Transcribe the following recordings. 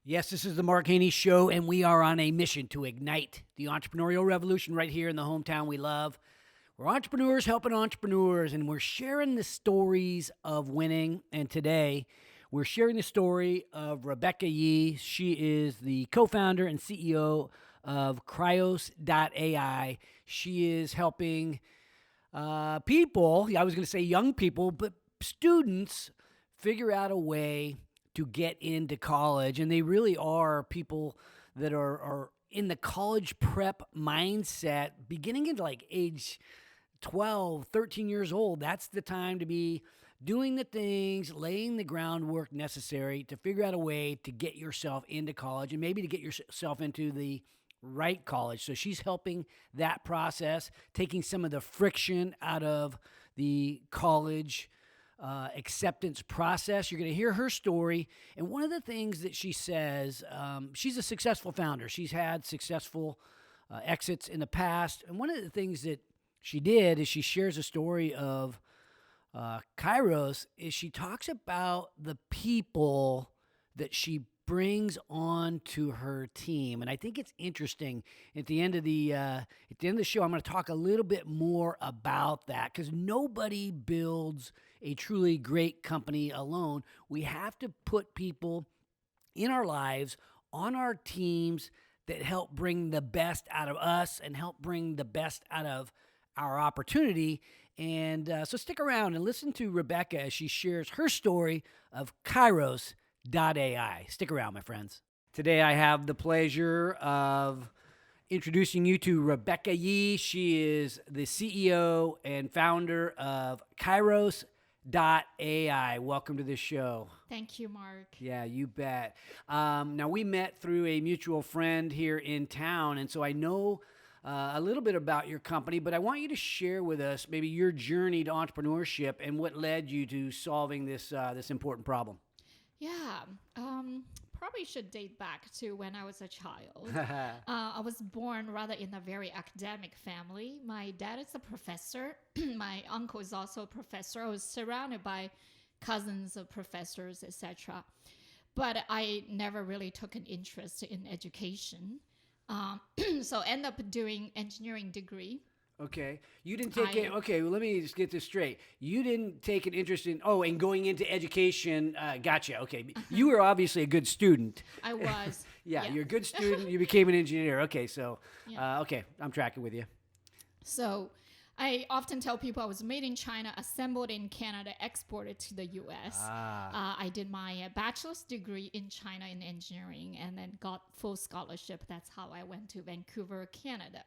Yes, this is the Mark Haney Show, and we are on a mission to ignite the entrepreneurial revolution right here in the hometown we love. We're entrepreneurs helping entrepreneurs, and we're sharing the stories of winning. And today, we're sharing the story of Rebecca Yee. She is the co-founder and CEO of Cryos.ai. She is helping people, I was going to say young people, but students figure out a way to get into college. And they really are people that are in the college prep mindset beginning into like age 12, 13 years old. That's the time to be doing the things, laying the groundwork necessary to figure out a way to get yourself into college and maybe to get yourself into the right college. So she's helping that process, taking some of the friction out of the college acceptance process. You're going to hear her story. And one of the things that she says, she's a successful founder. She's had successful exits in the past. And one of the things that she did is she shares a story of Kyros, is she talks about the people that she brings on to her team. And I think it's interesting. At the end of the show, I'm going to talk a little bit more about that, because nobody builds a truly great company alone. We have to put people in our lives, on our teams, that help bring the best out of us and help bring the best out of our opportunity. And so stick around and listen to Rebecca as she shares her story of Kyros.ai. Stick around, my friends. Today I have the pleasure of introducing you to Rebecca Yee. She is the CEO and founder of Kyros.ai. Welcome to the show. Thank you, Mark. Yeah, you bet. Now, we met through a mutual friend here in town, and so I know a little bit about your company, but I want you to share with us maybe your journey to entrepreneurship and what led you to solving this important problem. Yeah, probably should date back to when I was a child. I was born rather in a very academic family. My dad is a professor. My uncle is also a professor. I was surrounded by cousins of professors, etc. But I never really took an interest in education. So end up doing engineering degree. Okay. You didn't take it. Okay, well, let me just get this straight. You didn't take an interest in, and going into education. Gotcha. Okay. You were obviously a good student. I was. Yeah, you're a good student. You became an engineer. Okay, so, Yeah. okay, I'm tracking with you. So I often tell people I was made in China, assembled in Canada, exported to the US. I did my bachelor's degree in China in engineering and then got full scholarship. That's how I went to Vancouver, Canada,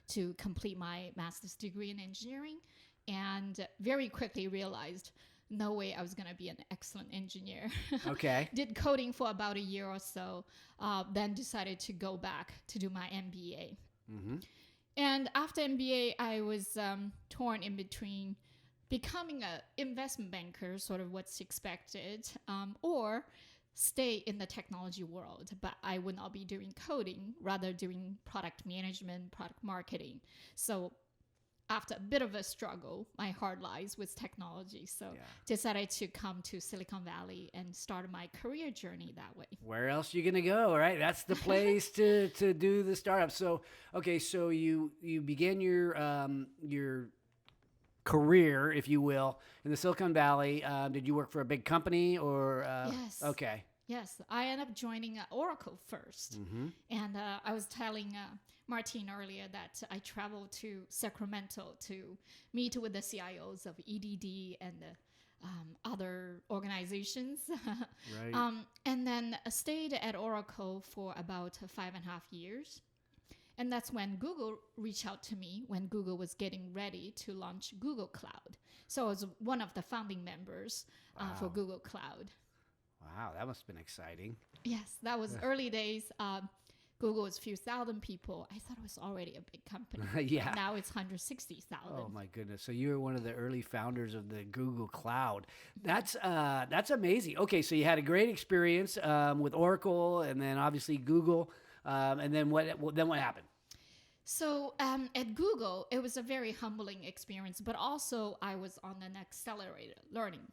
to complete my master's degree in engineering, and very quickly realized no way I was going to be an excellent engineer. Okay. Did coding for about a year or so, then decided to go back to do my MBA. Mm-hmm. And after MBA, I was torn in between becoming an investment banker, sort of what's expected, or stay in the technology world, but I would not be doing coding, rather doing product management, product marketing. So after a bit of a struggle, my heart lies with technology. So decided to come to Silicon Valley and start my career journey that way. Where else are you going to go, right? That's the place to do the startup. So, okay, so you began your career, if you will, in the Silicon Valley. Did you work for a big company or? Yes. Okay. Yes, I ended up joining Oracle first. Mm-hmm. And I was telling Martine earlier that I traveled to Sacramento to meet with the CIOs of EDD and other organizations. Right. And then stayed at Oracle for about 5.5 years. And that's when Google reached out to me when Google was getting ready to launch Google Cloud. So I was one of the founding members for Google Cloud. Wow, that must have been exciting. Yes, that was early days. Google was a few thousand people. I thought it was already a big company. Yeah. Now it's 160,000. Oh my goodness! So you were one of the early founders of the Google Cloud. That's amazing. Okay, so you had a great experience with Oracle, and then obviously Google, and then what happened? So at Google, it was a very humbling experience, but also I was on an accelerated learning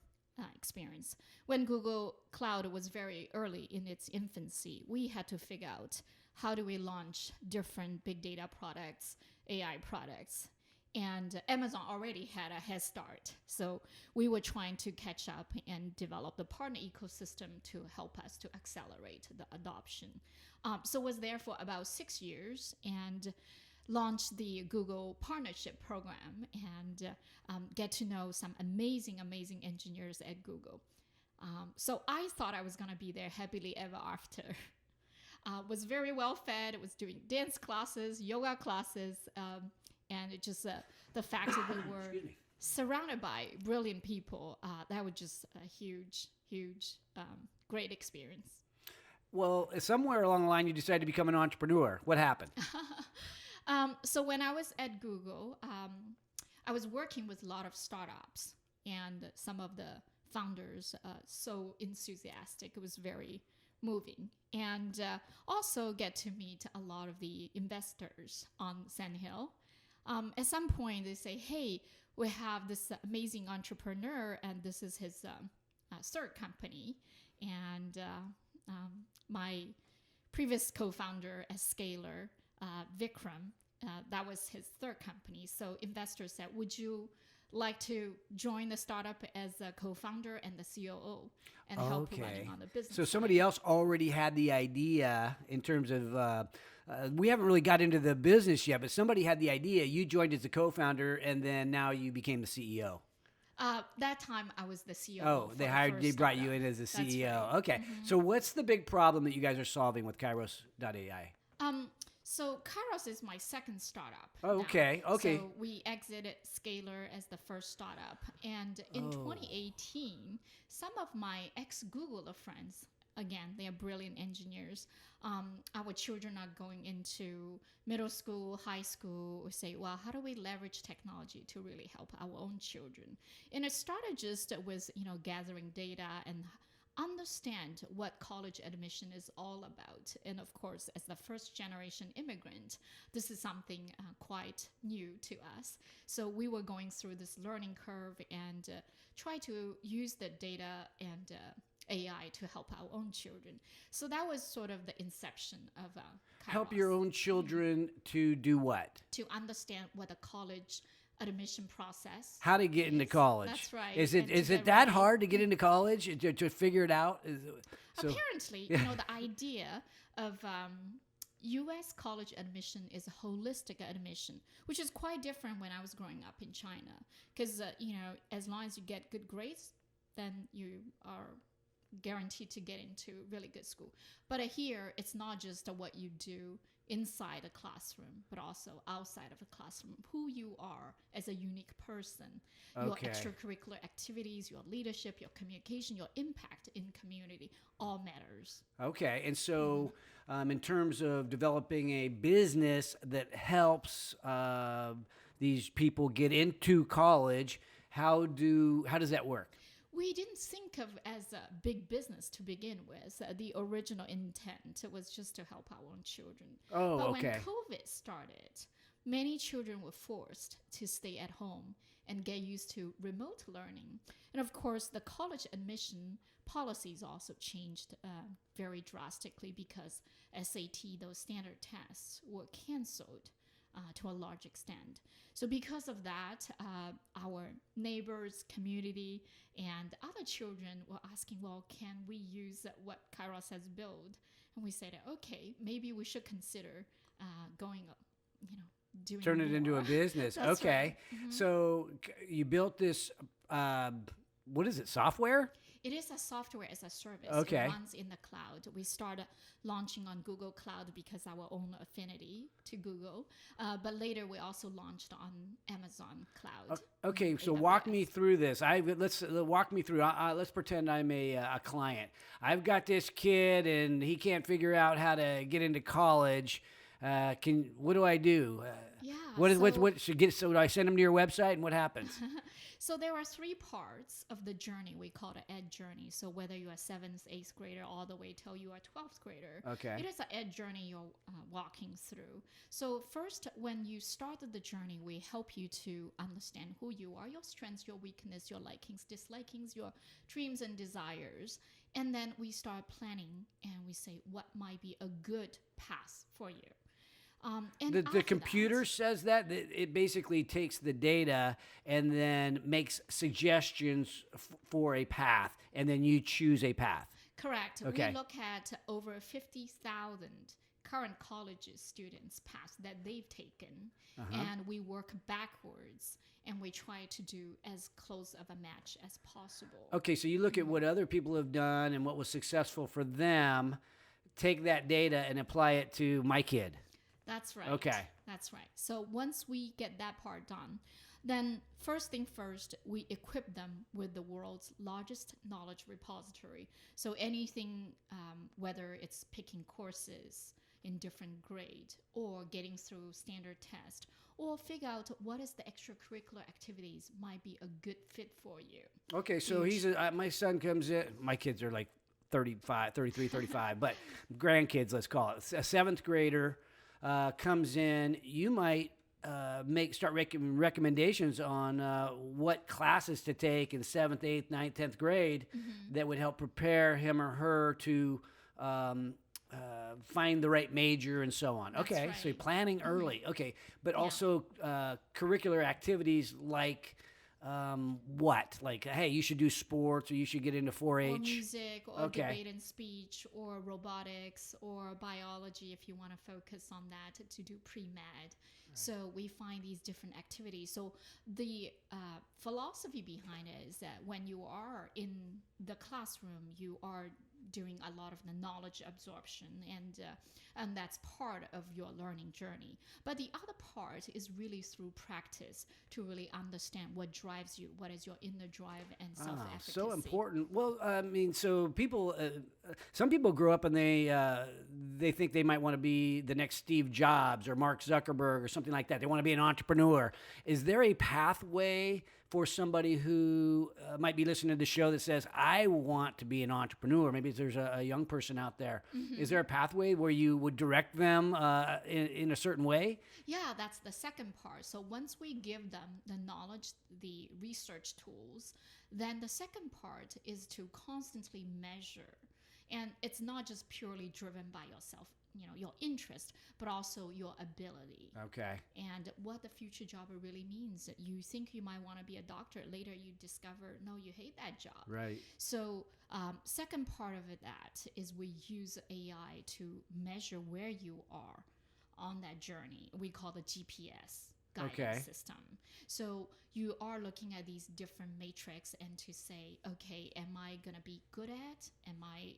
experience. When Google Cloud was very early in its infancy, we had to figure out how do we launch different big data products, AI products. And Amazon already had a head start. So we were trying to catch up and develop the partner ecosystem to help us to accelerate the adoption. So was there for about 6 years and launched the Google Partnership Program and get to know some amazing engineers at Google. So I thought I was going to be there happily ever after. Was very well fed, was doing dance classes, yoga classes, and it just the fact that we were surrounded by brilliant people, that was just a huge, great experience. Well, somewhere along the line, you decided to become an entrepreneur. What happened? So when I was at Google, I was working with a lot of startups, and some of the founders so enthusiastic. It was very moving, and also get to meet a lot of the investors on Sand Hill. At some point, they say, "Hey, we have this amazing entrepreneur, and this is his third company." And my previous co-founder at Scalar, Vikram, that was his third company. So investors said, "Would you like to join the startup as a co-founder and the COO and help running on the business?" So somebody else already had the idea in terms of, we haven't really got into the business yet, but somebody had the idea. You joined as a co-founder, and then now you became the CEO. That time I was the CEO. Oh, they brought you in as a CEO. Right. Okay. Mm-hmm. So what's the big problem that you guys are solving with Kyros.ai? So Kyros is my second startup. Oh, okay. Now. Okay. So we exited Scalar as the first startup. And in 2018, some of my ex-Googler friends, again, they are brilliant engineers. Our children are going into middle school, high school. We say, well, how do we leverage technology to really help our own children? And it started just with, gathering data and understand what college admission is all about. And of course, as the first generation immigrant, this is something quite new to us. So we were going through this learning curve and try to use the data and AI to help our own children. So that was sort of the inception of Kyros. Help your own children to do what? To understand what a college admission process. How to get into college. That's right. Is it that hard to get into college, to figure it out? Apparently, the idea of U.S. college admission is a holistic admission, which is quite different when I was growing up in China. Because, as long as you get good grades, then you are guaranteed to get into really good school. But here, it's not just what you do inside a classroom, but also outside of a classroom, who you are as a unique person, your extracurricular activities, your leadership, your communication, your impact in community, all matters. Okay. And so in terms of developing a business that helps these people get into college, how does that work? We didn't think of as a big business to begin with. The original intent was just to help our own children. Oh, but okay. when COVID started, many children were forced to stay at home and get used to remote learning. And of course, the college admission policies also changed very drastically because SAT, those standard tests, were canceled to a large extent. So because of that, our neighbors, community, and other children were asking, well, can we use what Kyros has built? And we said, okay, maybe we should consider going, doing Turn it into a business. That's okay. Right. Mm-hmm. So you built this, what is it, software? It is a software as a service. Okay. It runs in the cloud. We started launching on Google Cloud because our own affinity to Google. But later we also launched on Amazon Cloud. Okay, so walk me through this. Walk me through. Let's pretend I'm a client. I've got this kid and he can't figure out how to get into college. What do I do? Yeah. What should get? So do I send him to your website, and what happens? So there are three parts of the journey we call the ed journey. So whether you are 7th, 8th grader, all the way till you are 12th grader, Okay. it is an ed journey you're walking through. So first, when you started the journey, we help you to understand who you are, your strengths, your weakness, your likings, dislikings, your dreams and desires. And then we start planning and we say what might be a good path for you. And The computer says that it basically takes the data and then makes suggestions for a path, and then you choose a path. Correct. Okay. We look at over 50,000 current colleges students' paths that they've taken, and we work backwards, and we try to do as close of a match as possible. Okay, so you look at what other people have done and what was successful for them, take that data and apply it to my kid. That's right. Okay. That's right. So once we get that part done, then first thing first, we equip them with the world's largest knowledge repository. So anything, whether it's picking courses in different grade or getting through standard test or figure out what is the extracurricular activities might be a good fit for you. Okay, so my son comes in, my kids are like 35, 33, 35, but grandkids, let's call it. A 7th grader comes in, you might start making recommendations on what classes to take in 7th, 8th, 9th, 10th grade that would help prepare him or her to find the right major and so on. That's okay, right. so you're planning early. Okay, but also curricular activities like what? Like, hey, you should do sports, or you should get into 4-H. Or music, or Okay. debate and speech, or robotics, or biology if you want to focus on that to do pre-med. So we find these different activities. So the philosophy behind it is that when you are in the classroom, you are doing a lot of the knowledge absorption, and that's part of your learning journey. But the other part is really through practice to really understand what drives you, what is your inner drive and self-efficacy. So important. Well, I mean, so people, some people grow up and they think they might want to be the next Steve Jobs or Mark Zuckerberg or something like that. They want to be an entrepreneur. Is there a pathway for somebody who might be listening to the show that says, I want to be an entrepreneur? Maybe there's a young person out there. Is there a pathway where you would direct them in a certain way? Yeah, that's the second part. So once we give them the knowledge, the research tools, then the second part is to constantly measure. And it's not just purely driven by yourself, your interest, but also your ability. Okay. And what the future job really means. You think you might want to be a doctor. Later you discover, no, you hate that job. Right. So second part of that is we use AI to measure where you are on that journey. We call the GPS guidance system. So you are looking at these different matrix and to say, okay, am I going to be good at? Am I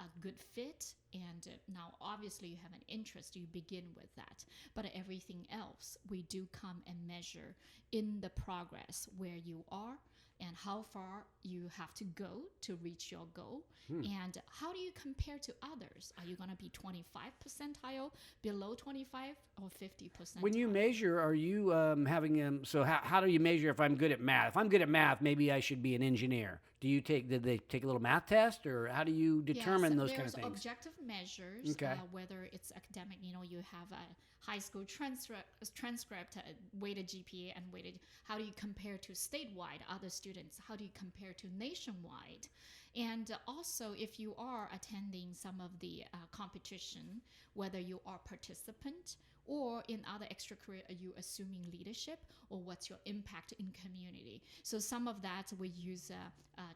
a good fit? And now obviously you have an interest, you begin with that. But everything else, we do come and measure in the progress where you are and how far you have to go to reach your goal. And how do you compare to others? Are you going to be 25 percentile, below 25, or 50 percentile? When you measure, are you having so how do you measure if I'm good at math? If I'm good at math, maybe I should be an engineer. Did they take a little math test, or how do you determine those kind of things? There's objective measures, Okay. Whether it's academic, you have a high school transcript, weighted GPA and weighted, how do you compare to statewide other students? How do you compare to nationwide? And also, if you are attending some of the competition, whether you are participant or in other extracurricular, are you assuming leadership, or what's your impact in community? So some of that we use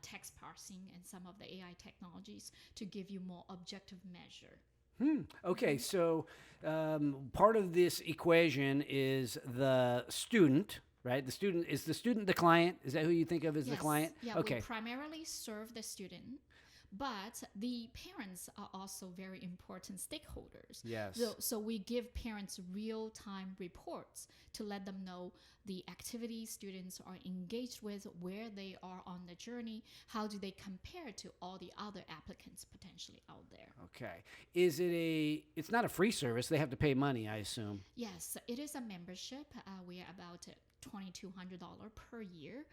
text parsing and some of the AI technologies to give you more objective measure. Okay, so part of this equation is the student, right? The student the client? Is that who you think of as the client? Yeah, Okay. we primarily serve the student, but the parents are also very important stakeholders. Yes. So we give parents real-time reports to let them know the activities students are engaged with, where they are on the journey, how do they compare to all the other applicants potentially out there. Okay. It's not a free service. They have to pay money, I assume. Yes, it is a membership. We are about $2,200 per year.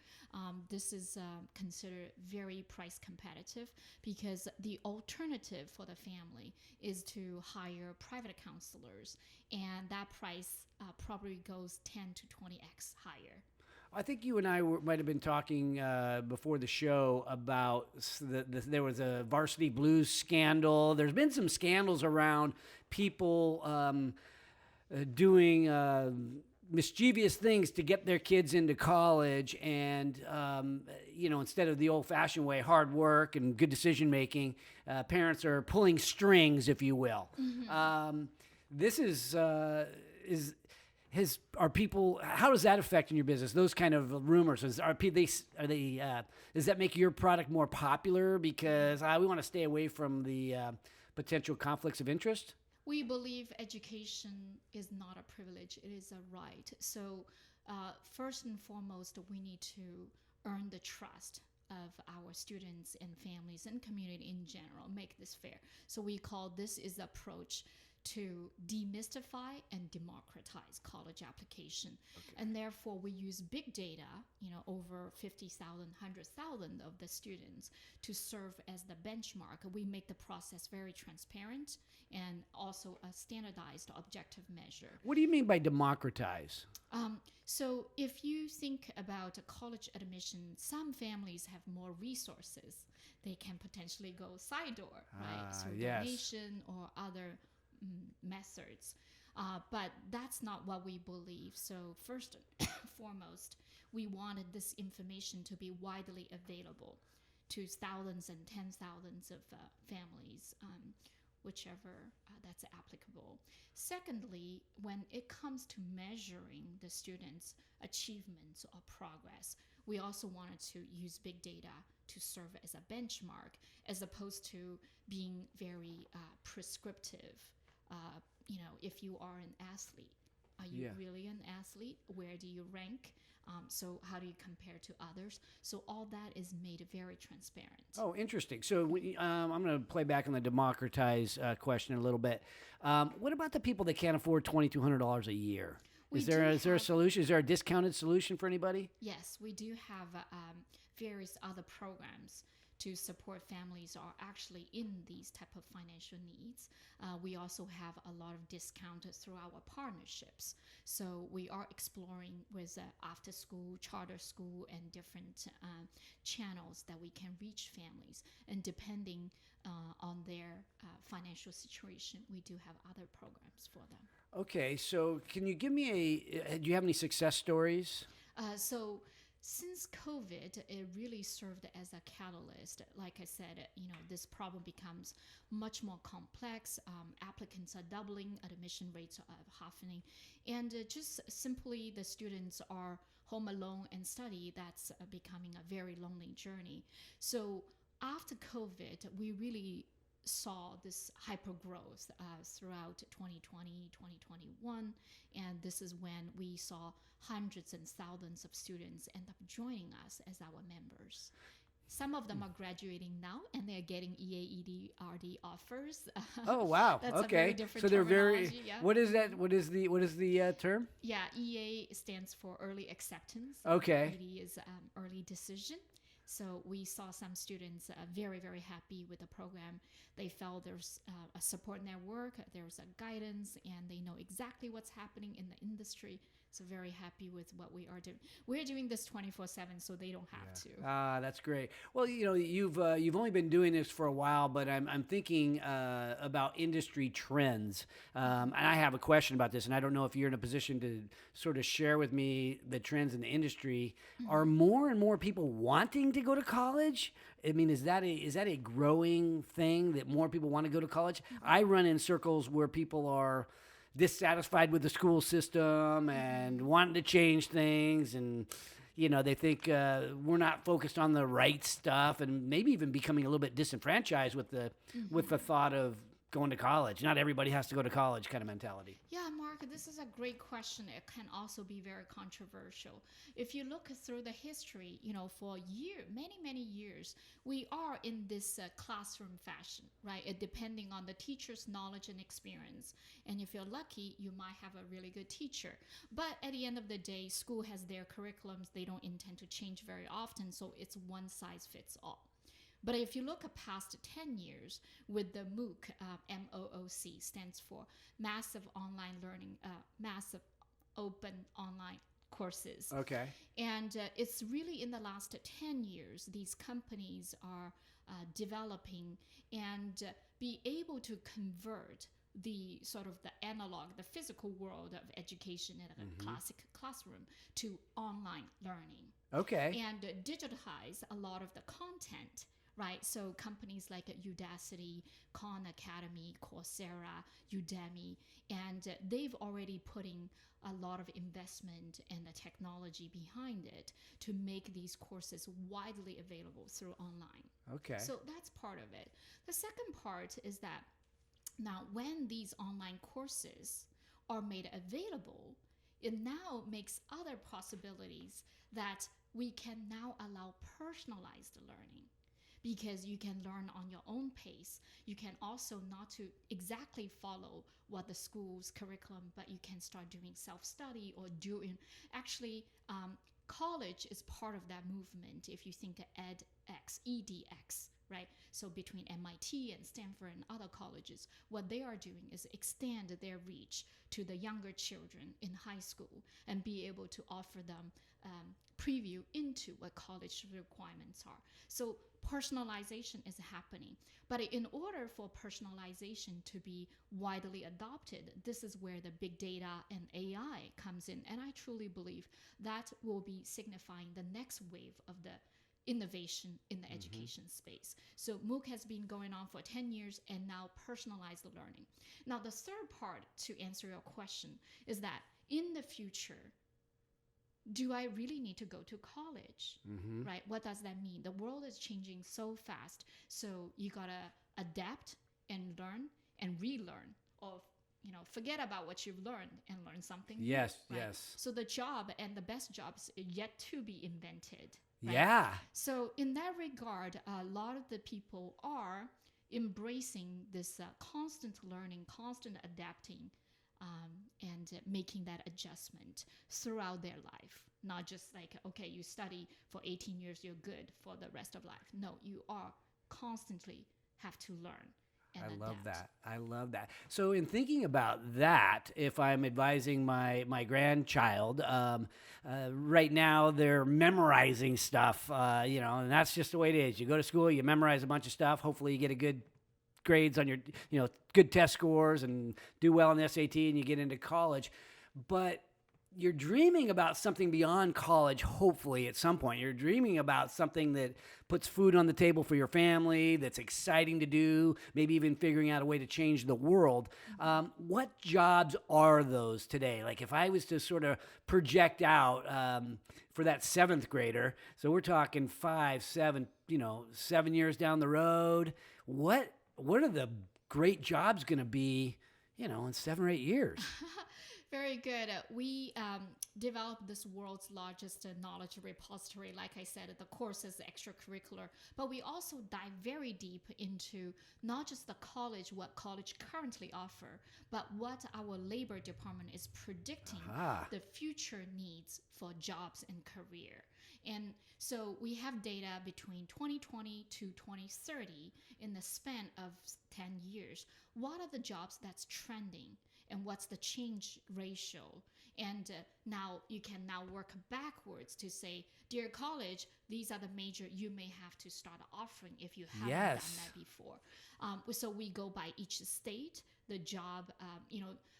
This is considered very price competitive because the alternative for the family is to hire private counselors, and that price probably goes 10 to 20x higher. I think you and I might have been talking before the show about there was a varsity blues scandal. There's been some scandals around people doing mischievous things to get their kids into college, and instead of the old-fashioned way, hard work and good decision making, parents are pulling strings, if you will. This are people? How does that affect in your business? Those kind of rumors, does that make your product more popular because we want to stay away from the potential conflicts of interest? We believe education is not a privilege, it is a right. So first and foremost, we need to earn the trust of our students and families and community in general, make this fair. So we call this is approach to demystify and democratize college application. Okay. And therefore we use big data, over 50,000, 100,000 of the students to serve as the benchmark. We make the process very transparent and also a standardized objective measure. What do you mean by democratize? So if you think about a college admission, some families have more resources. They can potentially go side door, right? So yes. Donation or other methods. But that's not what we believe. So first and foremost, we wanted this information to be widely available to thousands and tens of thousands of families, whichever that's applicable. Secondly, when it comes to measuring the students' achievements or progress, we also wanted to use big data to serve as a benchmark as opposed to being very prescriptive. If you are an athlete, are you really an athlete? Where do you rank? So how do you compare to others? So all that is made very transparent. Oh, interesting. So I'm going to play back on the democratize question a little bit. What about the people that can't afford $2,200 a year? Is there a solution? Is there a discounted solution for anybody? Yes, we do have various other programs to support families are actually in these type of financial needs. We also have a lot of discount through our partnerships. So we are exploring with after school, charter school, and different channels that we can reach families. And depending on their financial situation, we do have other programs for them. Okay, so can you give me do you have any success stories? Since COVID, it really served as a catalyst. Like I said, this problem becomes much more complex. Applicants are doubling, admission rates are halving, and just simply the students are home alone and study. That's becoming a very lonely journey. So after COVID, we really saw this hyper growth throughout 2020, 2021, and this is when we saw hundreds and thousands of students end up joining us as our members. Some of them are graduating now, and they're getting EA, ED, RD offers. Oh wow! That's okay, a very different so they're very. Yeah. What is that? What is the term? Yeah, EA stands for early acceptance. Okay. ED is early decision. So we saw some students very, very happy with the program. They felt there's a support network, there's a guidance, and they know exactly what's happening in the industry. So very happy with what we are doing. We're doing this 24/7, so they don't have to. That's great. Well, you've only been doing this for a while, but I'm thinking about industry trends, and I have a question about this, and I don't know if you're in a position to sort of share with me the trends in the industry. Mm-hmm. Are more and more people wanting to go to college? I mean, is that a growing thing that more people want to go to college? Mm-hmm. I run in circles where people are dissatisfied with the school system and wanting to change things, and they think we're not focused on the right stuff, and maybe even becoming a little bit disenfranchised with the with the thought of going to college. Not everybody has to go to college kind of mentality. Yeah, Mark, this is a great question. It can also be very controversial. If you look through the history, for many years, we are in this classroom fashion, right? Depending on the teacher's knowledge and experience. And if you're lucky, you might have a really good teacher. But at the end of the day, school has their curriculums. They don't intend to change very often, so it's one size fits all. But if you look at past 10 years with the MOOC, MOOC stands for Massive Online Learning, Massive Open Online Courses. Okay. And it's really in the last 10 years, these companies are developing and be able to convert the sort of the analog, the physical world of education in a classic classroom to online learning. Okay. And digitize a lot of the content, right? So companies like Udacity, Khan Academy, Coursera, Udemy, and they've already putting a lot of investment and the technology behind it to make these courses widely available through online. Okay. So that's part of it. The second part is that now when these online courses are made available, it now makes other possibilities that we can now allow personalized learning, because you can learn on your own pace. You can also not to exactly follow what the school's curriculum, but you can start doing self-study or doing, actually, college is part of that movement. If you think edX, right? So between MIT and Stanford and other colleges, what they are doing is extend their reach to the younger children in high school and be able to offer them preview into what college requirements are. So personalization is happening. But in order for personalization to be widely adopted, this is where the big data and AI comes in. And I truly believe that will be signifying the next wave of the innovation in the education space. So MOOC has been going on for 10 years, and now personalized learning. Now, the third part to answer your question is that in the future, do I really need to go to college? Right? What does that mean? The world is changing so fast. So you got to adapt and learn and relearn, or forget about what you've learned and learn something new, Yes, right? yes. So the job and the best jobs are yet to be invented. Right? Yeah. So in that regard, a lot of the people are embracing this constant learning, constant adapting, and making that adjustment throughout their life. Not just like, okay, you study for 18 years, you're good for the rest of life. No, you are constantly have to learn. And I love adapt. that. I love that. So, in thinking about that, if I'm advising my grandchild, right now they're memorizing stuff, and that's just the way it is. You go to school, you memorize a bunch of stuff. Hopefully, you get a good grades on your, good test scores and do well in the SAT, and you get into college. But you're dreaming about something beyond college, hopefully, at some point. You're dreaming about something that puts food on the table for your family, that's exciting to do, maybe even figuring out a way to change the world. What jobs are those today? Like if I was to sort of project out for that seventh grader, so we're talking 5, 7, 7 years down the road, what are the great jobs going to be, in 7 or 8 years? Very good. We developed this world's largest knowledge repository. Like I said, the course is extracurricular, but we also dive very deep into not just the college, what college currently offer, but what our labor department is predicting the future needs for jobs and career. And so we have data between 2020 to 2030 in the span of 10 years. What are the jobs that's trending? And what's the change ratio? And now you can now work backwards to say, dear college, these are the major you may have to start offering if you haven't done that before. So we go by each state, the job,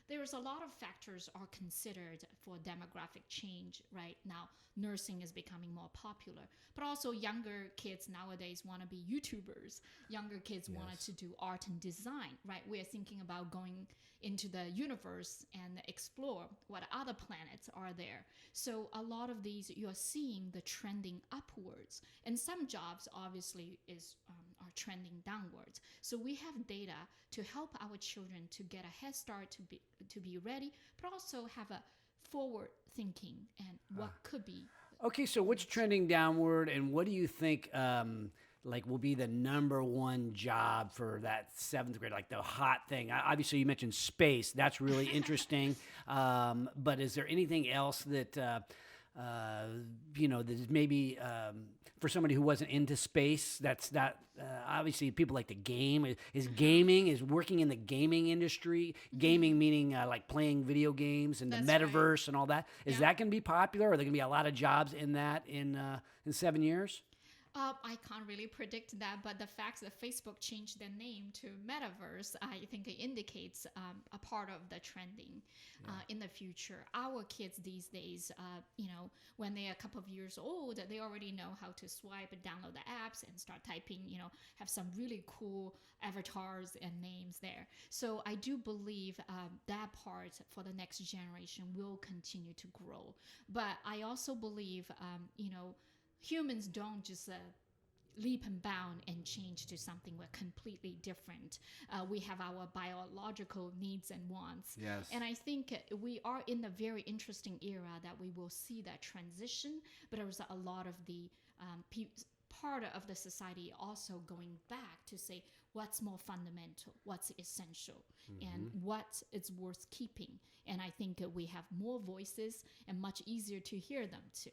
there's a lot of factors are considered for demographic change right now. Nursing is becoming more popular, but also younger kids nowadays want to be YouTubers. Younger kids wanted to do art and design, right? We're thinking about going into the universe and explore what other planets are there. So a lot of these, you're seeing the trending upwards. And some jobs obviously are are trending downwards. So we have data to help our children to get a head start, to be ready, but also have a forward thinking and what could be. Okay, so what's trending downward, and what do you think like will be the number one job for that seventh grade, like the hot thing? Obviously, you mentioned space. That's really interesting. But is there anything else that that is maybe for somebody who wasn't into space? That's not obviously people like to game. Is gaming is working in the gaming industry? Gaming meaning like playing video games and the That's right. metaverse and all that. Is Yeah. that going to be popular? Are there going to be a lot of jobs in that in 7 years? I can't really predict that, but the fact that Facebook changed their name to Metaverse, I think it indicates a part of the trending in the future. Our kids these days, when they're a couple of years old, they already know how to swipe and download the apps and start typing, have some really cool avatars and names there. So I do believe that part for the next generation will continue to grow. But I also believe, humans don't just leap and bound and change to something we're completely different. We have our biological needs and wants. Yes. And I think we are in a very interesting era that we will see that transition, but there's a lot of the part of the society also going back to say what's more fundamental, what's essential, and what is worth keeping. And I think we have more voices and much easier to hear them too.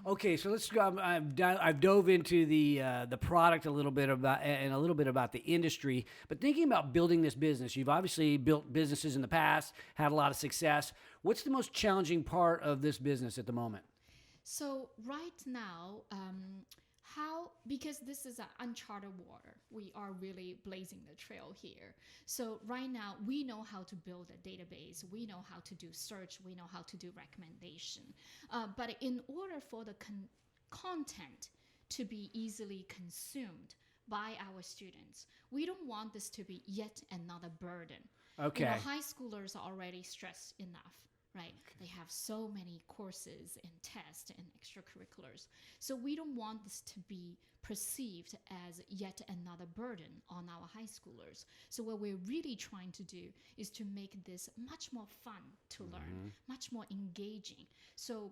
Okay, so let's go. I've dove into the product a little bit about the industry, but thinking about building this business, you've obviously built businesses in the past, had a lot of success. What's the most challenging part of this business at the moment? So right now, because this is an uncharted water, we are really blazing the trail here. So right now, we know how to build a database. We know how to do search. We know how to do recommendation. But in order for the content to be easily consumed by our students, we don't want this to be yet another burden. Okay. High schoolers are already stressed enough. Right? Okay. They have so many courses and tests and extracurriculars. So we don't want this to be perceived as yet another burden on our high schoolers. So what we're really trying to do is to make this much more fun to learn, much more engaging. So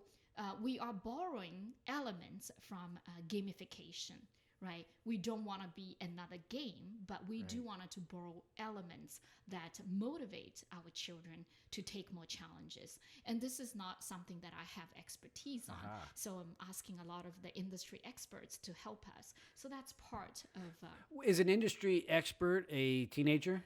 we are borrowing elements from gamification. Right? We don't want to be another game, but we do want to borrow elements that motivate our children to take more challenges. And this is not something that I have expertise on. So I'm asking a lot of the industry experts to help us. So that's part of... Is an industry expert a teenager?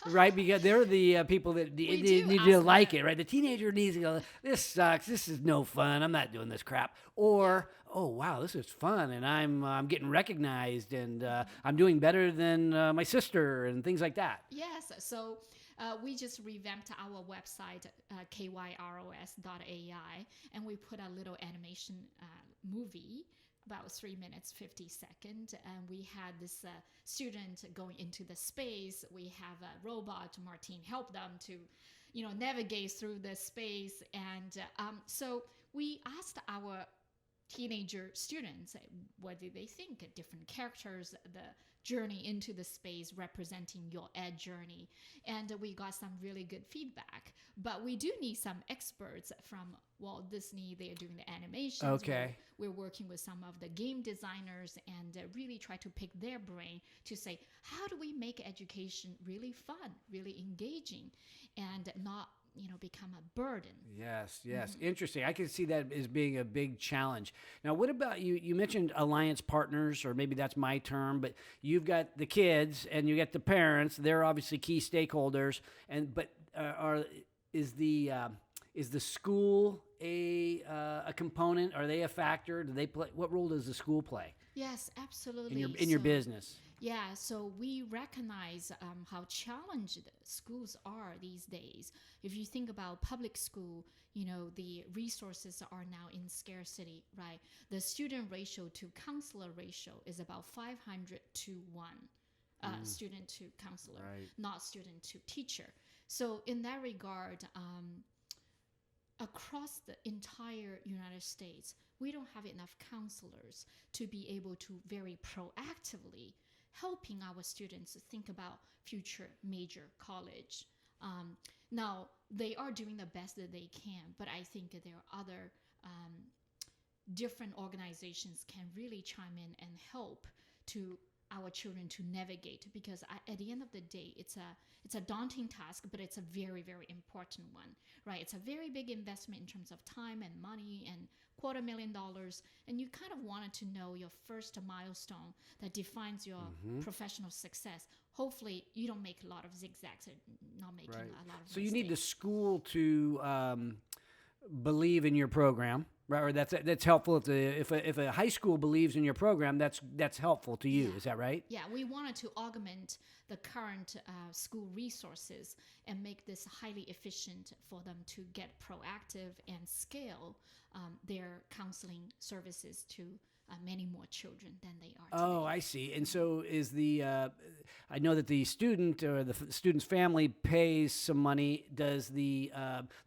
Right, because they're the people that need to like it, right? The teenager needs to go, this sucks, this is no fun, I'm not doing this crap. Or, oh, wow, this is fun, and I'm getting recognized, and I'm doing better than my sister, and things like that. Yes, so we just revamped our website, Kyros.ai, and we put a little animation movie, about 3 minutes, 50 seconds. And we had this student going into the space. We have a robot, Martine, help them to, navigate through the space. And so we asked our teenager students, what did they think? Different characters, the journey into the space representing your ed journey. And we got some really good feedback. But we do need some experts from Walt Disney. They are doing the animations. Okay. We're working with some of the game designers and really try to pick their brain to say, how do we make education really fun, really engaging, and not become a burden? Yes. Interesting. I can see that as being a big challenge. Now, what about you? You mentioned alliance partners, or maybe that's my term, but you've got the kids and you got the parents. They're obviously key stakeholders. But is the school a component? Are they a factor? Do they play? What role does the school play? Yes, absolutely. In your business? Yeah, so we recognize how challenged schools are these days. If you think about public school, the resources are now in scarcity, right? The student ratio to counselor ratio is about 500 to 1. Student to counselor, not student to teacher. So in that regard, across the entire United States, we don't have enough counselors to be able to very proactively helping our students think about future major college. Now, they are doing the best that they can, but I think there are other different organizations can really chime in and help to our children to navigate, because at the end of the day, it's a daunting task, but it's a very, very important one, right? It's a very big investment in terms of time and money and $250,000, and you kind of wanted to know your first milestone that defines your professional success. Hopefully you don't make a lot of zigzags and not making Right. a lot of So mistakes. you need the school to believe in your program, right? Or that's helpful. If a high school believes in your program, that's helpful to you. Yeah. Is that right? Yeah, we wanted to augment the current school resources and make this highly efficient for them to get proactive and scale their counseling services to many more children than they are today. Oh, I see. And so is I know that the student or the student's family pays some money. Does the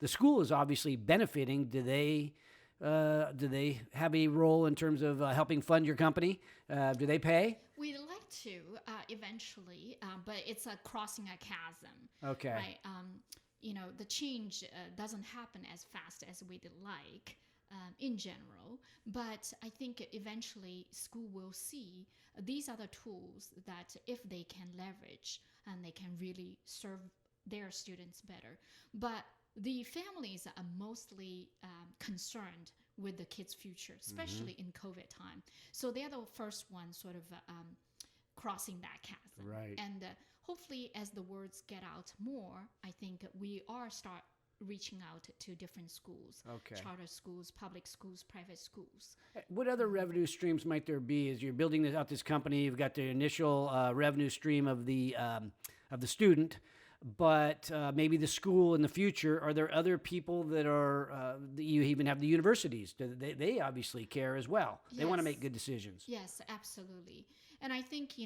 school is obviously benefiting? Do they have a role in terms of helping fund your company? Do they pay? We'd like to eventually, but it's a crossing a chasm. Okay. Right. The change doesn't happen as fast as we'd like in general, but I think eventually school will see these are the tools that if they can leverage and they can really serve their students better. But the families are mostly concerned with the kids' future, especially in COVID time. So they're the first ones sort of crossing that chasm. Right. And hopefully as the words get out more, I think we are start reaching out to different schools, Okay. charter schools, public schools, private schools. What other revenue streams might there be as you're building out this company? You've got the initial revenue stream of the student, but maybe the school in the future. Are there other people that are? You even have the universities. They obviously care as well. They want to Yes. make good decisions. Yes, absolutely. And I think,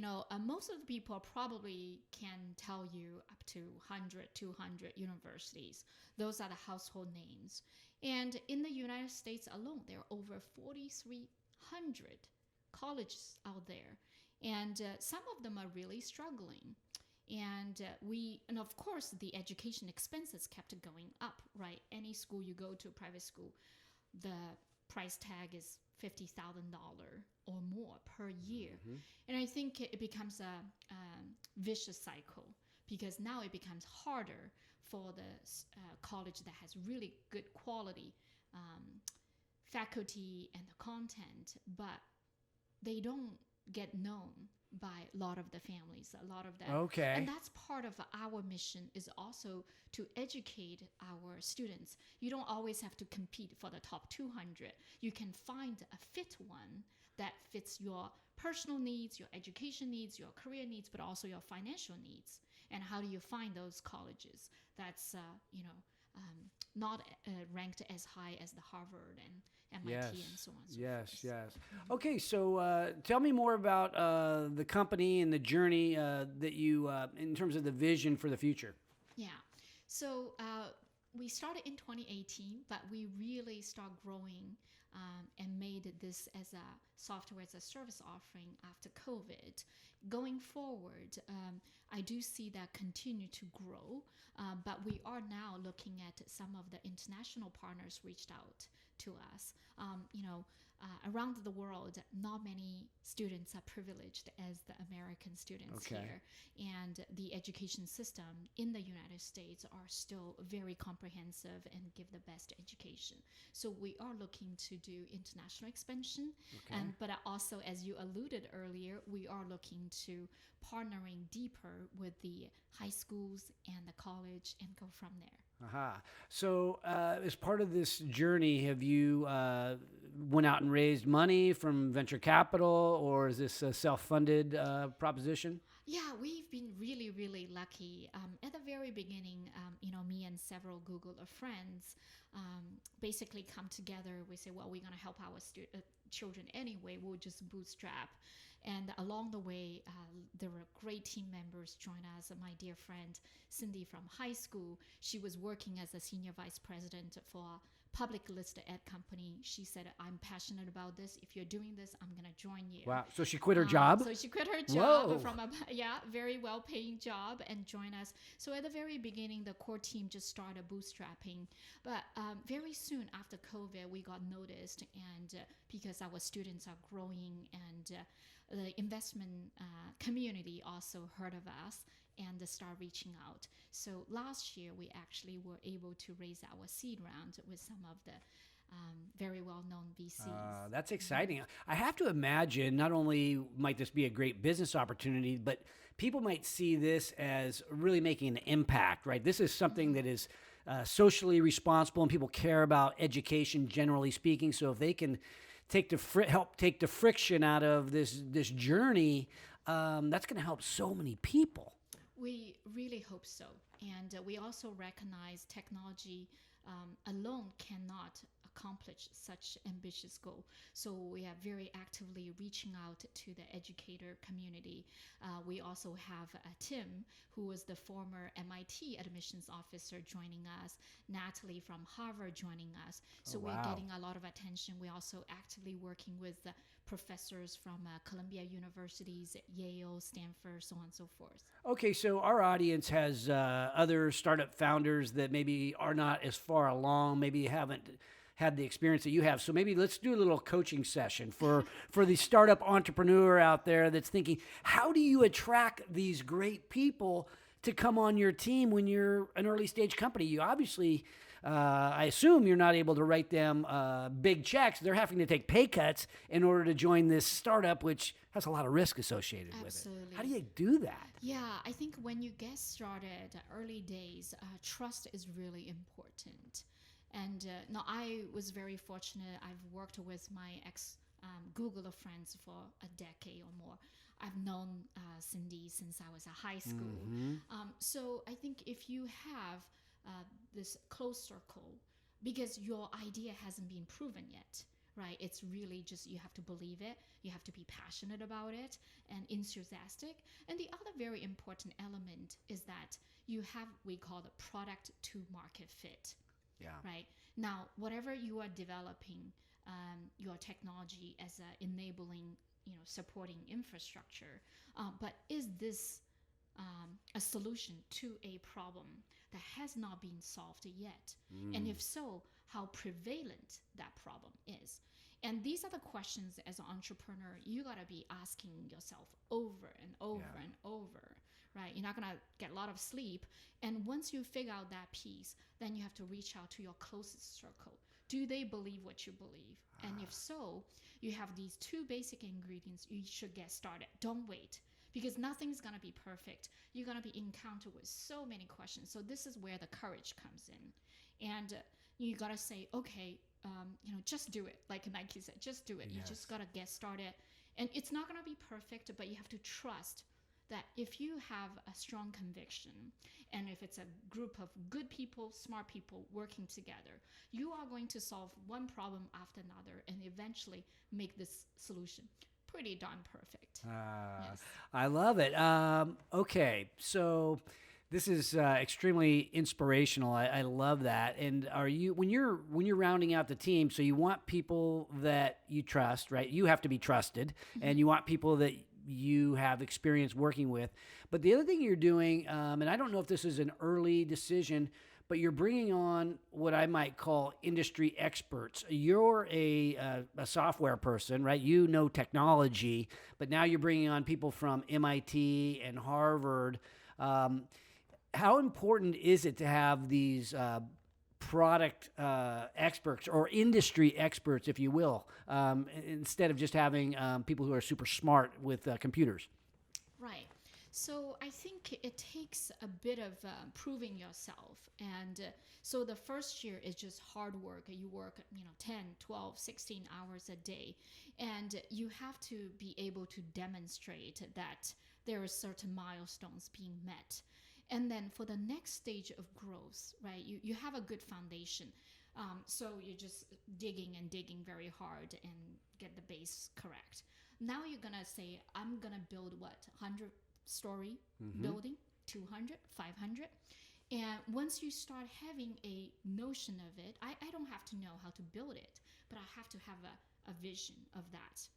most of the people probably can tell you up to 100, 200 universities. Those are the household names. And in the United States alone, there are over 4,300 colleges out there. And some of them are really struggling. And of course, the education expenses kept going up, right? Any school you go to, private school, the price tag is $50,000 or more per year. And I think it becomes a vicious cycle, because now it becomes harder for the college that has really good quality faculty and the content, but they don't get known by a lot of the families, a lot of them. Okay. And that's part of our mission, is also to educate our students. You don't always have to compete for the top 200. You can find a fit one that fits your personal needs, your education needs, your career needs, but also your financial needs. And how do you find those colleges that's, not ranked as high as the Harvard and MIT and so on and so Yes, forth. yes. Okay, so tell me more about the company and the journey that you, in terms of the vision for the future. Yeah. So we started in 2018, but we really start growing and made this as a software as a service offering after COVID. Going forward, I do see that continue to grow, but we are now looking at some of the international partners reached out to us. Around the world, not many students are privileged as the American students here. And the education system in the United States are still very comprehensive and give the best education. So we are looking to do international expansion. But also, as you alluded earlier, we are looking to partnering deeper with the high schools and the college and go from there. Aha. So, as part of this journey, have you went out and raised money from venture capital, or is this a self-funded proposition? Yeah, we've been really, really lucky. At the very beginning, me and several Googler friends basically come together. We say, well, we're going to help our children anyway. We'll just bootstrap. And along the way, there were great team members join us. My dear friend Cindy from high school, she was working as a senior vice president for public listed ad company. She said, I'm passionate about this. If you're doing this, I'm going to join you. Wow. So she quit her job? So she quit her job Whoa. from a very well paying job and joined us. So at the very beginning, the core team just started bootstrapping. But very soon after COVID, we got noticed, and because our students are growing, and the investment community also heard of us and start reaching out. So last year, we actually were able to raise our seed round with some of the very well-known VCs. That's exciting. I have to imagine not only might this be a great business opportunity, but people might see this as really making an impact, right? This is something that is socially responsible, and people care about education, generally speaking. So if they can help take the friction out of this journey, that's going to help so many people. We really hope so. And we also recognize technology alone cannot accomplish such ambitious goal. So we are very actively reaching out to the educator community. We also have Tim, who was the former MIT admissions officer, joining us, Natalie from Harvard joining us. So wow. We're getting a lot of attention. We're also actively working with professors from Columbia Universities, Yale, Stanford, so on and so forth. Okay, so our audience has other startup founders that maybe are not as far along, maybe haven't had the experience that you have. So maybe let's do a little coaching session for the startup entrepreneur out there that's thinking, how do you attract these great people to come on your team when you're an early stage company? You obviously, I assume you're not able to write them big checks. They're having to take pay cuts in order to join this startup, which has a lot of risk associated Absolutely. with it. How do you do that? Yeah, I think when you get started, early days, trust is really important. And now I was very fortunate. I've worked with my ex-Googler friends for a decade or more. I've known Cindy since I was in high school. So I think if you have this close circle, because your idea hasn't been proven yet, right? It's really just you have to believe it. You have to be passionate about it and enthusiastic. And the other very important element is that you have, we call the product to market fit. Yeah. Right. Now, whatever you are developing, your technology as a enabling, supporting infrastructure, but is this a solution to a problem that has not been solved yet? And if so, how prevalent that problem is? And these are the questions as an entrepreneur you got to be asking yourself over and over and over. Right? You're not going to get a lot of sleep. And once you figure out that piece, then you have to reach out to your closest circle. Do they believe what you believe? And if so, you have these two basic ingredients. You should get started. Don't wait, because nothing's going to be perfect. You're going to be encountered with so many questions. So this is where the courage comes in. And you got to say, okay, just do it. Like Nike said, just do it. Yes. You just got to get started. And it's not going to be perfect, but you have to trust that if you have a strong conviction, and if it's a group of good people, smart people working together, you are going to solve one problem after another and eventually make this solution pretty darn perfect. Yes. I love it. Okay, so this is extremely inspirational. I love that. And are you when you're rounding out the team? So you want people that you trust, right? You have to be trusted, and you want people that you have experience working with. But the other thing you're doing, and I don't know if this is an early decision, but you're bringing on what I might call industry experts. You're a software person, right? You know technology, but now you're bringing on people from MIT and Harvard. How important is it to have these product experts or industry experts, if you will, instead of just having people who are super smart with computers? Right. So I think it takes a bit of proving yourself. And so the first year is just hard work. You work, 10, 12, 16 hours a day. And you have to be able to demonstrate that there are certain milestones being met. And then for the next stage of growth, right, you have a good foundation. So you're just digging and digging very hard and get the base correct. Now you're going to say, I'm going to build 100-story building, 200, 500. And once you start having a notion of it, I don't have to know how to build it, but I have to have a vision of that.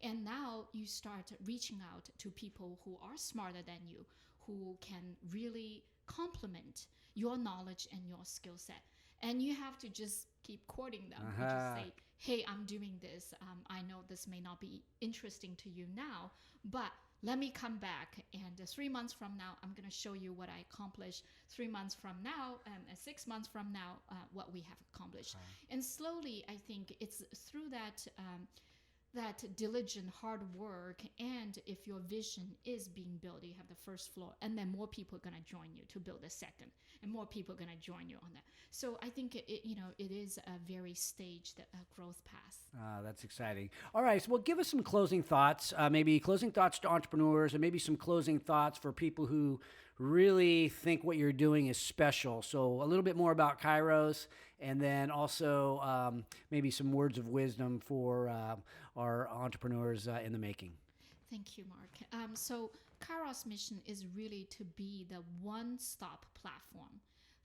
And now you start reaching out to people who are smarter than you, who can really complement your knowledge and your skill set. And you have to just keep courting them. You just say, hey, I'm doing this. I know this may not be interesting to you now, but let me come back. And 3 months from now, I'm going to show you what I accomplished. 3 months from now, and 6 months from now, what we have accomplished. And slowly, I think it's through that diligent hard work, and if your vision is being built, you have the first floor, and then more people are going to join you to build the second, and more people are going to join you on that. So I think it is a very staged growth path. That's exciting. All right, so well, give us some closing thoughts, maybe closing thoughts to entrepreneurs, and maybe some closing thoughts for people who really think what you're doing is special. So a little bit more about Kyros, and then also maybe some words of wisdom for our entrepreneurs in the making. Thank you, Mark. So Kyros' mission is really to be the one-stop platform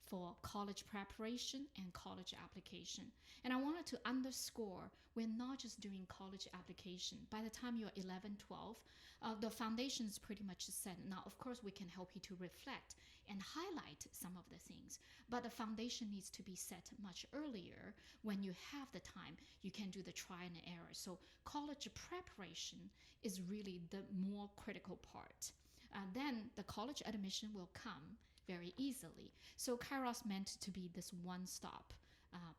for college preparation and college application. And I wanted to underscore, we're not just doing college application. By the time you're 11, 12, the foundation is pretty much set. Now, of course, we can help you to reflect and highlight some of the things, but the foundation needs to be set much earlier. When you have the time, you can do the try and error. So college preparation is really the more critical part. Then the college admission will come very easily. So Kairos meant to be this one-stop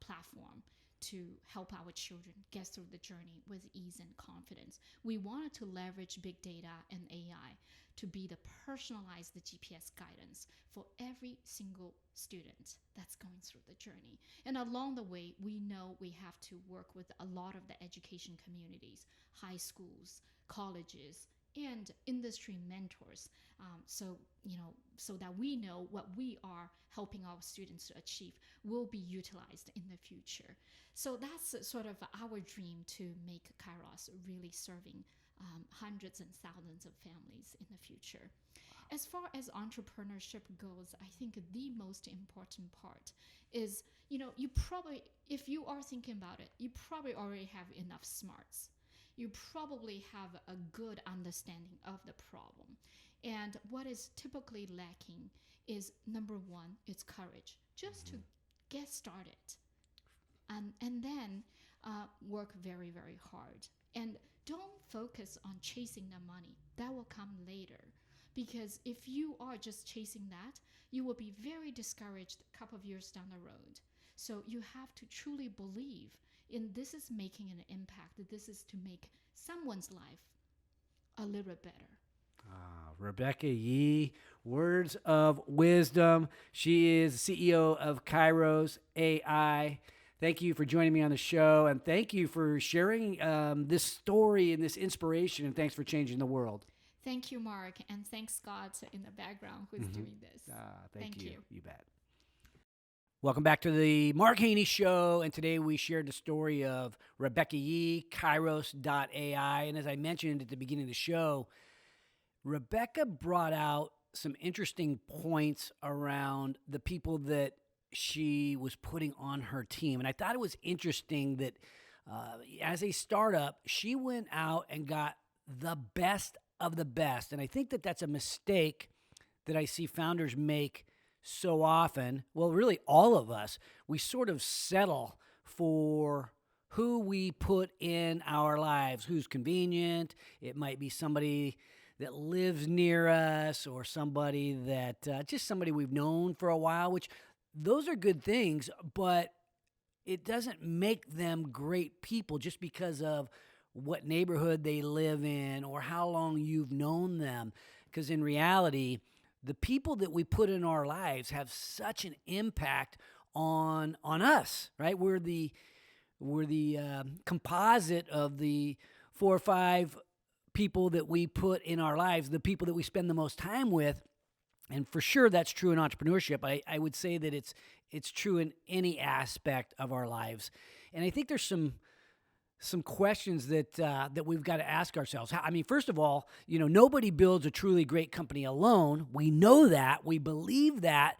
platform to help our children get through the journey with ease and confidence. We wanted to leverage big data and AI to be the personalized GPS guidance for every single student that's going through the journey. And along the way, we know we have to work with a lot of the education communities, high schools, colleges, and industry mentors, so that we know what we are helping our students to achieve will be utilized in the future. So that's sort of our dream, to make Kairos really serving hundreds and thousands of families in the future. As far as entrepreneurship goes, I think the most important part is, you probably, if you are thinking about it, you probably already have enough smarts. You probably have a good understanding of the problem. And what is typically lacking is, number one, it's courage, just to get started. And then work very, very hard. And don't focus on chasing the money. That will come later. Because if you are just chasing that, you will be very discouraged a couple of years down the road. So you have to truly believe in this is making an impact. This is to make someone's life a little bit better. Rebecca Yee, words of wisdom. She is CEO of Kyros AI. Thank you for joining me on the show, and thank you for sharing this story and this inspiration, and thanks for changing the world. Thank you, Mark, and thanks, Scott, in the background, who's doing this. Thank you. You bet. Welcome back to the Mark Haney Show, and today we shared the story of Rebecca Yee, Kyros.ai, and as I mentioned at the beginning of the show, Rebecca brought out some interesting points around the people that she was putting on her team, and I thought it was interesting that as a startup, she went out and got the best of the best, and I think that that's a mistake that I see founders make so often. Well, really all of us, we sort of settle for who we put in our lives, who's convenient. It might be somebody that lives near us, or somebody that just somebody we've known for a while, which those are good things, but it doesn't make them great people just because of what neighborhood they live in or how long you've known them. Because in reality, the people that we put in our lives have such an impact on us, right? We're the composite of the 4 or 5 people that we put in our lives, the people that we spend the most time with. And for sure, that's true in entrepreneurship. I would say that it's true in any aspect of our lives. And I think there's some questions that we've got to ask ourselves. I mean, first of all, nobody builds a truly great company alone. We know that. We believe that.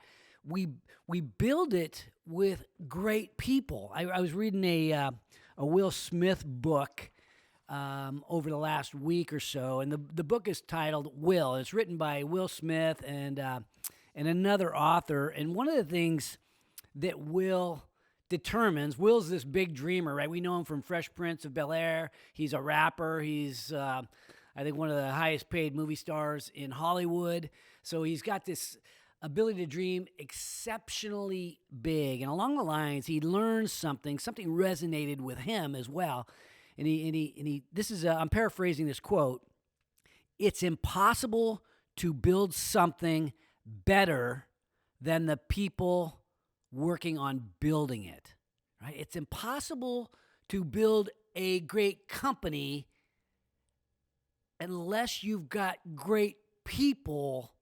we we build it with great people. I was reading a Will Smith book over the last week or so, and the book is titled Will. It's written by Will Smith and another author. And one of the things that Will determines, Will's this big dreamer, right? We know him from Fresh Prince of Bel-Air. He's a rapper. He's I think one of the highest paid movie stars in Hollywood. So he's got this ability to dream exceptionally big. And along the lines, he learned something resonated with him as well. And this is, I'm paraphrasing this quote. It's impossible to build something better than the people working on building it, right? It's impossible to build a great company unless you've got great people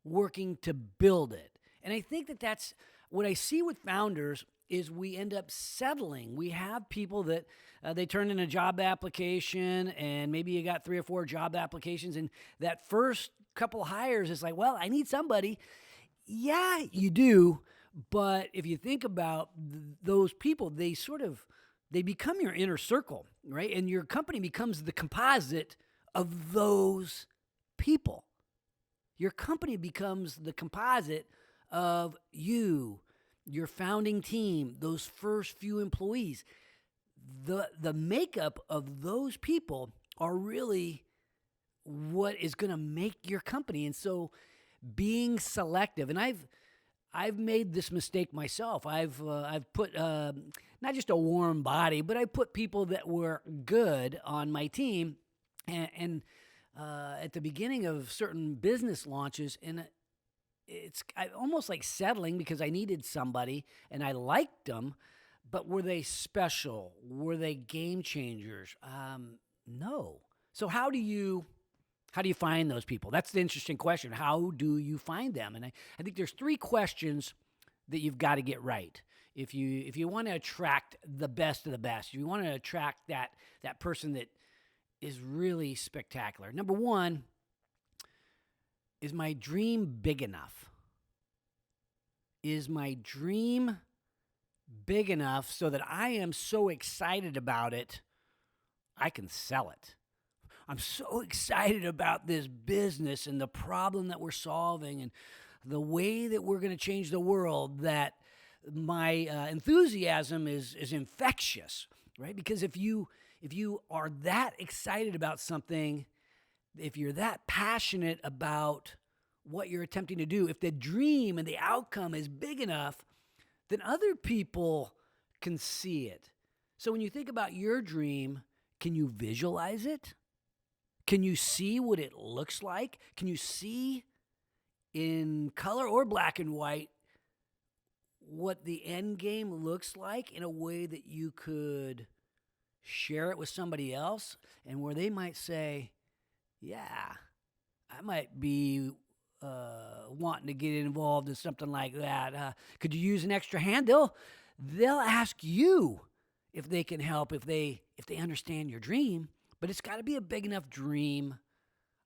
working to build it. And I think that that's what I see with founders is we end up settling. We have people that they turn in a job application, and maybe you got 3 or 4 job applications, and that first couple hires is like, well, I need somebody. Yeah, you do. But if you think about those people, they become your inner circle, right? And your company becomes the composite of those people. Your company becomes the composite of you, your founding team, those first few employees. The makeup of those people are really what is going to make your company. And so being selective, and I've made this mistake myself. I've put not just a warm body, but I put people that were good on my team, and at the beginning of certain business launches, and it's almost like settling because I needed somebody and I liked them, but were they special? Were they game changers? No. So how do you find those people? That's the interesting question. How do you find them? And I think there's 3 questions that you've got to get right. If you want to attract the best of the best, if you want to attract that person that is really spectacular. Number 1, is my dream big enough? Is my dream big enough so that I am so excited about it, I can sell it? I'm so excited about this business and the problem that we're solving and the way that we're going to change the world that my enthusiasm is infectious, right? Because if you are that excited about something, if you're that passionate about what you're attempting to do, if the dream and the outcome is big enough, then other people can see it. So when you think about your dream, can you visualize it? Can you see what it looks like? Can you see in color or black and white what the end game looks like in a way that you could share it with somebody else and where they might say, yeah, I might be wanting to get involved in something like that. Could you use an extra hand? They'll ask you if they can help, if they understand your dream. But it's got to be a big enough dream,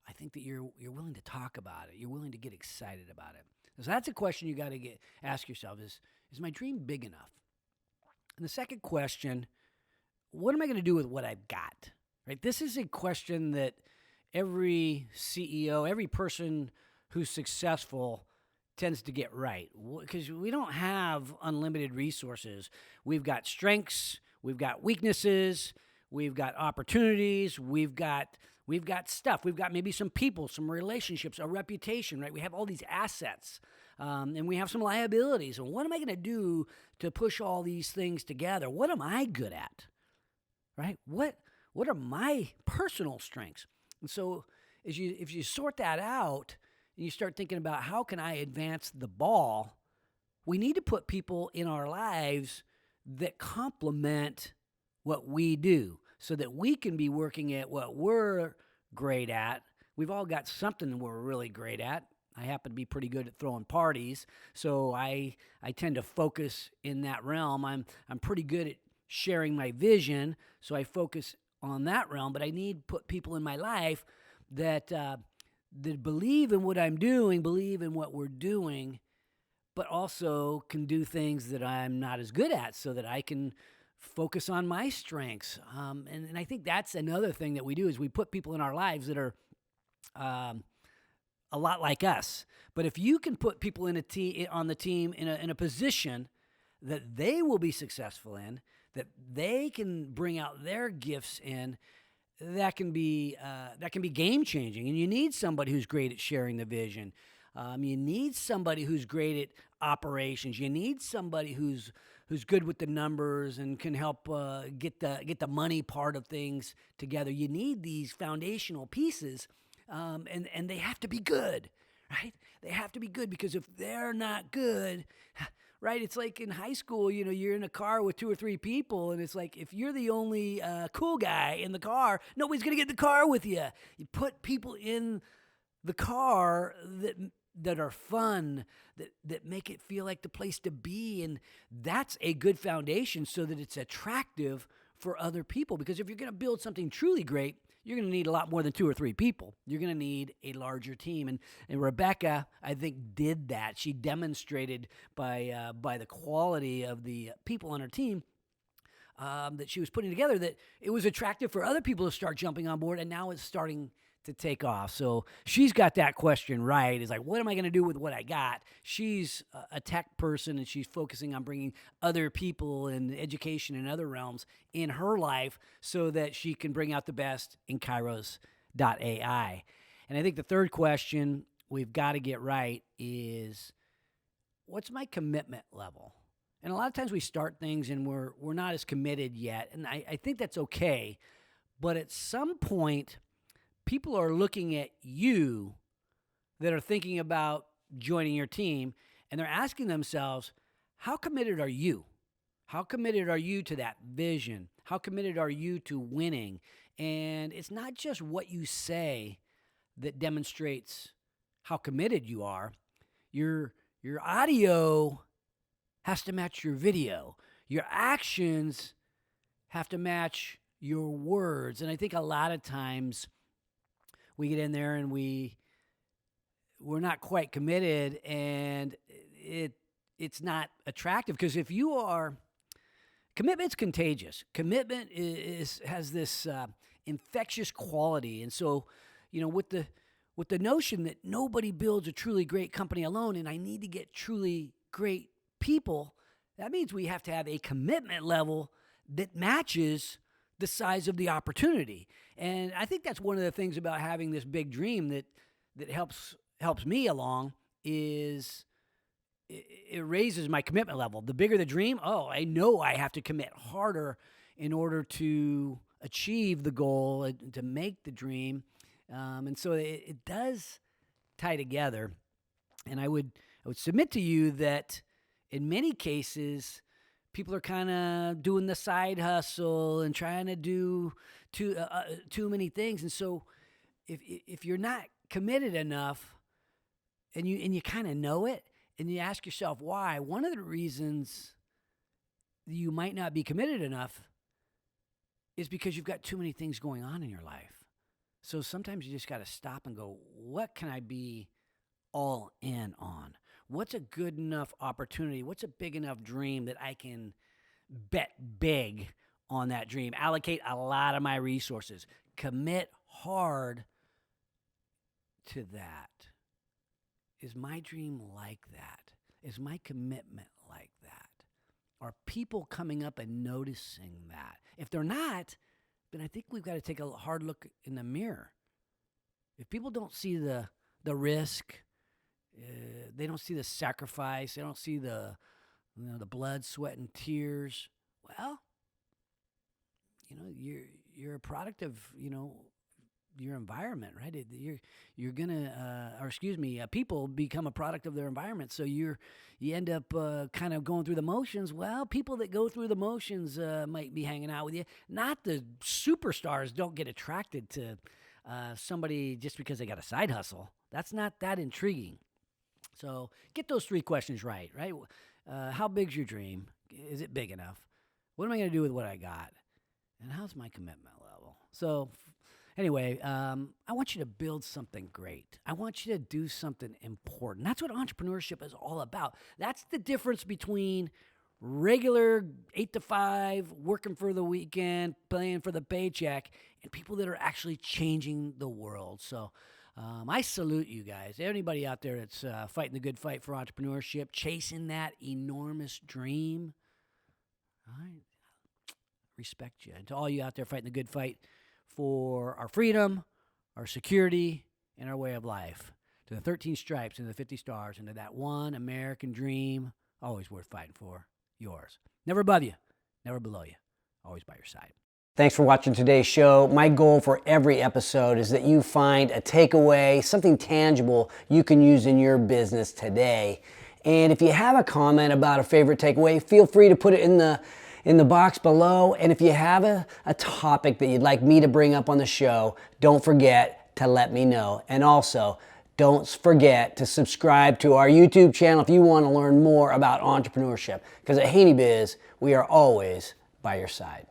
I think, that you're willing to talk about it. You're willing to get excited about it. So that's a question you got to ask yourself: is my dream big enough? And the second question: what am I going to do with what I've got? Right. This is a question that every CEO, every person who's successful tends to get right, because we don't have unlimited resources. We've got strengths, we've got weaknesses, we've got opportunities, we've got stuff. We've got maybe some people, some relationships, a reputation, right? We have all these assets, and we have some liabilities. And what am I going to do to push all these things together? What am I good at, right? What are my personal strengths? And so if you sort that out and you start thinking about how can I advance the ball, we need to put people in our lives that complement what we do so that we can be working at what we're great at. We've all got something we're really great at. I happen to be pretty good at throwing parties, so I tend to focus in that realm. I'm pretty good at sharing my vision, so I focus on that realm, but I need to put people in my life that believe in what I'm doing, believe in what we're doing, but also can do things that I'm not as good at so that I can focus on my strengths. And I think that's another thing that we do is we put people in our lives that are um, a lot like us. But if you can put people on the team in a position that they will be successful in, that they can bring out their gifts in, that can be game changing. And you need somebody who's great at sharing the vision. You need somebody who's great at operations. You need somebody who's good with the numbers and can help get the money part of things together. You need these foundational pieces, and they have to be good, right? They have to be good, because if they're not good, right? It's like in high school, you're in a car with 2 or 3 people, and it's like if you're the only cool guy in the car, nobody's gonna get in the car with you. You put people in the car that are fun, that make it feel like the place to be, and that's a good foundation so that it's attractive for other people. Because if you're going to build something truly great, you're going to need a lot more than 2 or 3 people. You're going to need a larger team, and Rebecca, I think, did that. She demonstrated by the quality of the people on her team that she was putting together that it was attractive for other people to start jumping on board, and now it's starting to take off. So she's got that question right. Is like, what am I going to do with what I got? She's a tech person, and she's focusing on bringing other people and education and other realms in her life so that she can bring out the best in Kyros.ai. And I think the third question we've got to get right is, what's my commitment level? And a lot of times we start things and we're not as committed yet. And I think that's okay. But at some point, people are looking at you that are thinking about joining your team, and they're asking themselves, how committed are you? How committed are you to that vision? How committed are you to winning? And it's not just what you say that demonstrates how committed you are. Your audio has to match your video. Your actions have to match your words. And I think a lot of times we get in there and we're not quite committed, and it's not attractive, because if you are, commitment's contagious. Commitment has this infectious quality, and so with the notion that nobody builds a truly great company alone, and I need to get truly great people, that means we have to have a commitment level that matches the size of the opportunity. And I think that's one of the things about having this big dream that helps me along is it raises my commitment level. The bigger the dream, I know I have to commit harder in order to achieve the goal and to make the dream. And so it does tie together. And I would submit to you that in many cases, people are kind of doing the side hustle and trying to do too many things. And so if you're not committed enough, and you kind of know it, and you ask yourself why, one of the reasons you might not be committed enough is because you've got too many things going on in your life. So sometimes you just got to stop and go, what can I be all in on? What's a good enough opportunity? What's a big enough dream that I can bet big on that dream? Allocate a lot of my resources. Commit hard to that. Is my dream like that? Is my commitment like that? Are people coming up and noticing that? If they're not, then I think we've got to take a hard look in the mirror. If people don't see the risk, they don't see the sacrifice, they don't see the blood, sweat, and tears, well, you're a product of your environment, right? You're gonna, people become a product of their environment. So you end up kind of going through the motions. Well, people that go through the motions might be hanging out with you. Not the superstars don't get attracted to somebody just because they got a side hustle. That's not that intriguing. So get those 3 questions right? How big's your dream? Is it big enough? What am I going to do with what I got? And how's my commitment level? So Anyway, I want you to build something great. I want you to do something important. That's what entrepreneurship is all about. That's the difference between regular 8 to 5, working for the weekend, playing for the paycheck, and people that are actually changing the world. So I salute you guys. Anybody out there that's fighting the good fight for entrepreneurship, chasing that enormous dream, I respect you. And to all you out there fighting the good fight for our freedom, our security, and our way of life, to the 13 stripes and the 50 stars, and to that one American dream, always worth fighting for, yours. Never above you, never below you, always by your side. Thanks for watching today's show. My goal for every episode is that you find a takeaway, something tangible you can use in your business today. And if you have a comment about a favorite takeaway, feel free to put it in the box below. And if you have a topic that you'd like me to bring up on the show, don't forget to let me know. And also, don't forget to subscribe to our YouTube channel if you want to learn more about entrepreneurship. Because at Haney Biz, we are always by your side.